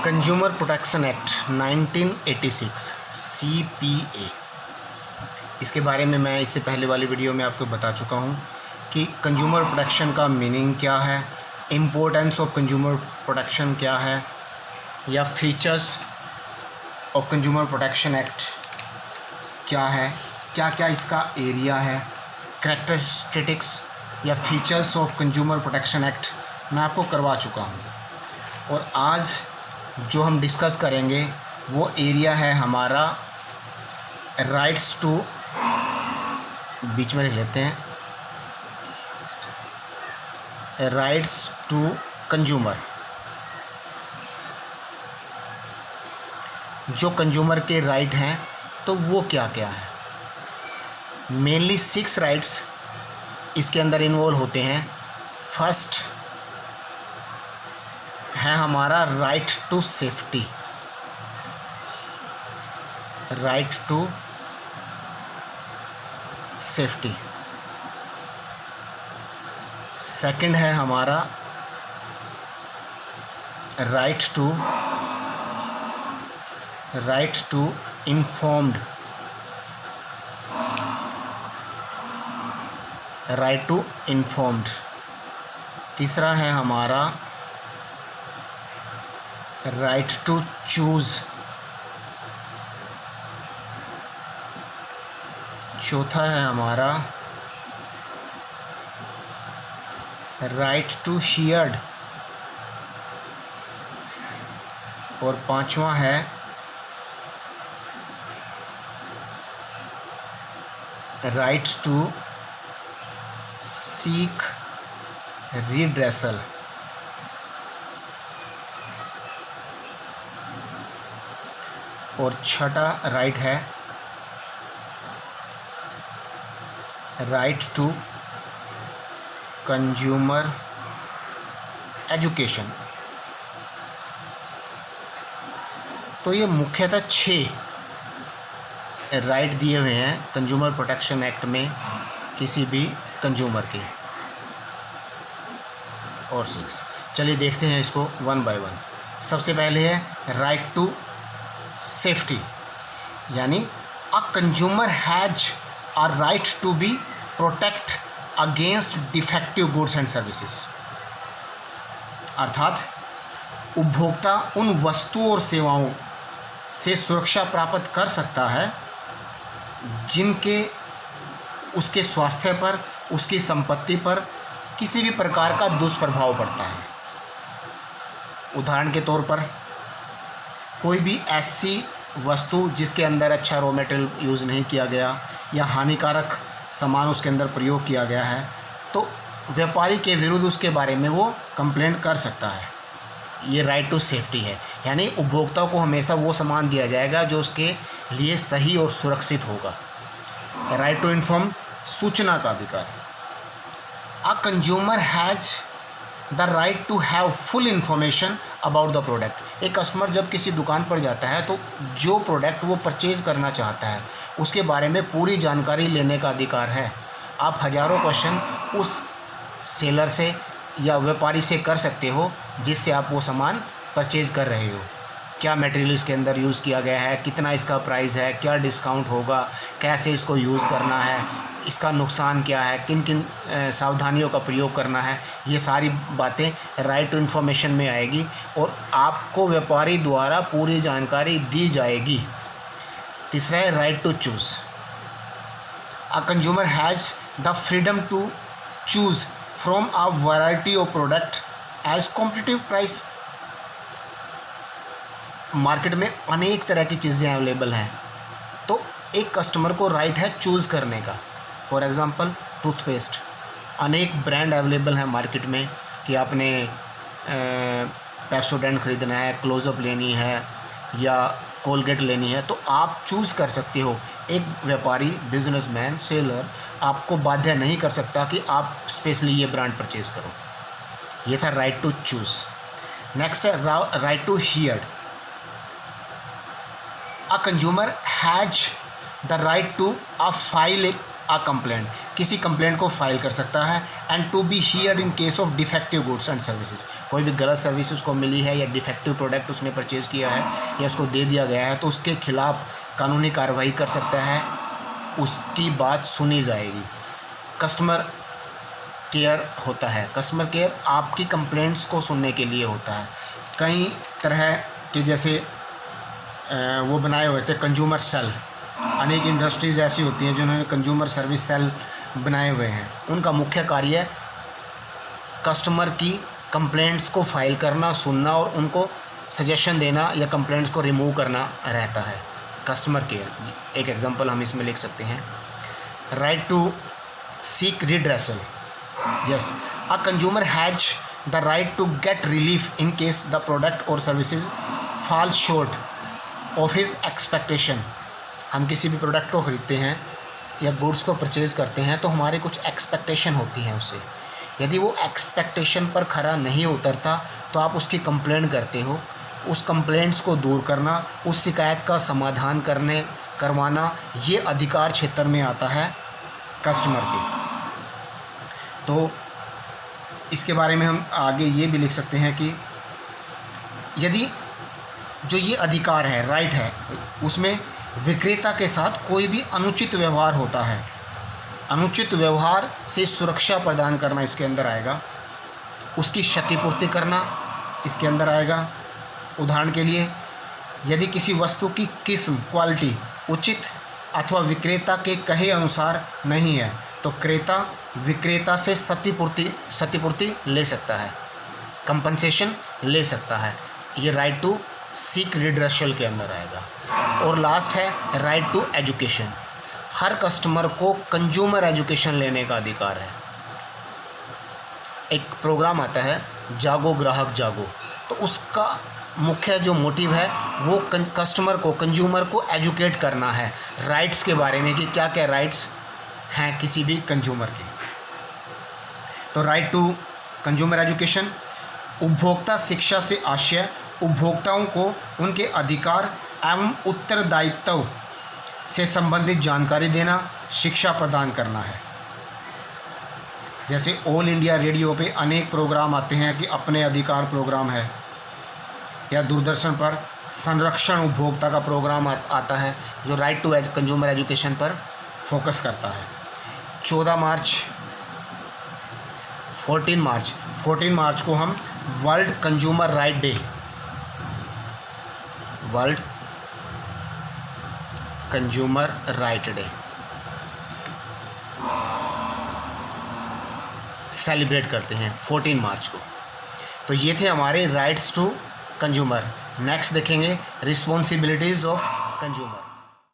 Consumer protection act 1986 CPA, इसके बारे में मैं इससे पहले वाली वीडियो में आपको बता चुका हूँ कि कंज्यूमर प्रोटेक्शन का मीनिंग क्या है, इम्पोर्टेंस ऑफ कंज्यूमर प्रोटेक्शन क्या है, या features of consumer protection act क्या है, क्या क्या इसका एरिया है, कैरेक्टरिस्टिक्स या features of consumer protection act मैं आपको करवा चुका हूँ। और आज जो हम डिस्कस करेंगे वो एरिया है हमारा राइट्स टू, बीच में लिख लेते हैं, राइट्स टू कंज्यूमर। जो कंज्यूमर के राइट हैं तो वो क्या क्या है। मेनली 6 राइट्स इसके अंदर इन्वॉल्व होते हैं। फर्स्ट है हमारा right to safety, right to safety. Second है हमारा right to informed, right to informed. तीसरा है हमारा राइट टू चूज़। चौथा है हमारा राइट टू हियर्ड। और पांचवा है राइट टू सीक रिड्रेसल। और छठा राइट है राइट टू कंज्यूमर एजुकेशन। तो ये मुख्यतः 6 राइट दिए हुए हैं कंज्यूमर प्रोटेक्शन एक्ट में किसी भी कंज्यूमर के। और 6, चलिए देखते हैं इसको वन बाय वन। सबसे पहले है राइट टू सेफ्टी, यानी a consumer has a right to be protect against defective goods and services. अर्थात उपभोक्ता उन वस्तुओं और सेवाओं से सुरक्षा प्राप्त कर सकता है जिनके उसके स्वास्थ्य पर, उसकी संपत्ति पर किसी भी प्रकार का दुष्प्रभाव पड़ता है। उदाहरण के तौर पर कोई भी ऐसी वस्तु जिसके अंदर अच्छा रॉ मटेरियल यूज़ नहीं किया गया या हानिकारक सामान उसके अंदर प्रयोग किया गया है, तो व्यापारी के विरुद्ध उसके बारे में वो कंप्लेंट कर सकता है। ये राइट टू सेफ्टी है, यानी उपभोक्ता को हमेशा वो सामान दिया जाएगा जो उसके लिए सही और सुरक्षित होगा। राइट टू इन्फॉर्म, सूचना का अधिकार। A consumer has the right to have full information about the product. एक कस्टमर जब किसी दुकान पर जाता है तो जो प्रोडक्ट वो परचेज़ करना चाहता है उसके बारे में पूरी जानकारी लेने का अधिकार है। आप हज़ारों क्वेश्चन उस सेलर से या व्यापारी से कर सकते हो जिससे आप वो सामान परचेज़ कर रहे हो। क्या मटेरियल इसके अंदर यूज़ किया गया है, कितना इसका प्राइस है, क्या डिस्काउंट होगा, कैसे इसको यूज़ करना है, इसका नुकसान क्या है, किन किन सावधानियों का प्रयोग करना है, ये सारी बातें राइट टू इन्फॉर्मेशन में आएगी और आपको व्यापारी द्वारा पूरी जानकारी दी जाएगी। तीसरा है right to choose. A consumer has the freedom to choose from a variety of product as competitive price. Market में अनेक तरह की चीज़ें अवेलेबल हैं, तो एक कस्टमर को राइट है चूज़ करने का। फॉर एग्ज़ाम्पल टूथपेस्ट, अनेक ब्रांड अवेलेबल हैं मार्केट में कि आपने पेप्सोडेंट ख़रीदना है, क्लोज़अप लेनी है या कोलगेट लेनी है, तो आप चूज़ कर सकते हो। एक व्यापारी, बिजनेसमैन, सेलर आपको बाध्य नहीं कर सकता कि आप स्पेशली ये ब्रांड परचेज़ करो। ये था राइट टू चूज़। नेक्स्ट है right to hear. A consumer has the right to file a complaint, किसी कंप्लेंट को फाइल कर सकता है। And to be heard in case of defective goods and services, कोई भी गलत सर्विस उसको मिली है या डिफेक्टिव प्रोडक्ट उसने परचेज़ किया है या उसको दे दिया गया है तो उसके खिलाफ कानूनी कार्रवाई कर सकता है, उसकी बात सुनी जाएगी। कस्टमर केयर होता है, कस्टमर केयर आपकी कंप्लेंट्स को सुनने के लिए होता है। कई तरह के जैसे वो बनाए हुए थे कंज्यूमर सेल, अनेक इंडस्ट्रीज़ ऐसी होती हैं जिन्होंने कंज्यूमर सर्विस सेल बनाए हुए हैं। उनका मुख्य कार्य कस्टमर की कंप्लेंट्स को फाइल करना, सुनना और उनको सजेशन देना या कंप्लेंट्स को रिमूव करना रहता है। कस्टमर केयर एक एग्जांपल हम इसमें लिख सकते हैं, right to seek redressal. Yes, a consumer has the right to get relief in case the product और services fall short of his expectation. हम किसी भी प्रोडक्ट को ख़रीदते हैं या गुड्स को परचेज़ करते हैं तो हमारी कुछ एक्सपेक्टेशन होती हैं उससे। यदि वो एक्सपेक्टेशन पर खरा नहीं उतरता तो आप उसकी कंप्लेंट करते हो। उस कंप्लेंट्स को दूर करना, उस शिकायत का समाधान करवाना, ये अधिकार क्षेत्र में आता है कस्टमर के। तो इसके बारे में हम आगे ये भी लिख सकते हैं कि यदि जो ये अधिकार है, राइट है, उसमें विक्रेता के साथ कोई भी अनुचित व्यवहार होता है, अनुचित व्यवहार से सुरक्षा प्रदान करना इसके अंदर आएगा, उसकी क्षतिपूर्ति करना इसके अंदर आएगा। उदाहरण के लिए, यदि किसी वस्तु की किस्म, क्वालिटी उचित अथवा विक्रेता के कहे अनुसार नहीं है तो क्रेता विक्रेता से क्षतिपूर्ति ले सकता है, कंपनसेशन ले सकता है। ये राइट टू सीक रिड्रेसल के अंदर आएगा। और लास्ट है राइट टू एजुकेशन। हर कस्टमर को कंज्यूमर एजुकेशन लेने का अधिकार है। एक प्रोग्राम आता है जागो ग्राहक जागो, तो उसका मुख्य जो मोटिव है वो कस्टमर को, कंज्यूमर को एजुकेट करना है राइट्स के बारे में कि क्या क्या राइट्स हैं किसी भी कंज्यूमर के। तो राइट टू कंज्यूमर एजुकेशन, उपभोक्ता शिक्षा से आशय उपभोक्ताओं को उनके अधिकार एवं उत्तरदायित्व से संबंधित जानकारी देना, शिक्षा प्रदान करना है। जैसे ऑल इंडिया रेडियो पे अनेक प्रोग्राम आते हैं कि अपने अधिकार प्रोग्राम है, या दूरदर्शन पर संरक्षण उपभोक्ता का प्रोग्राम आता है जो राइट टू कंज्यूमर एजुकेशन पर फोकस करता है। 14 मार्च को हम world consumer right day, world consumer right day celebrate करते हैं 14 मार्च को। तो ये थे हमारे राइट्स टू कंज्यूमर। नेक्स्ट देखेंगे रिस्पॉन्सिबिलिटीज़ ऑफ कंज्यूमर।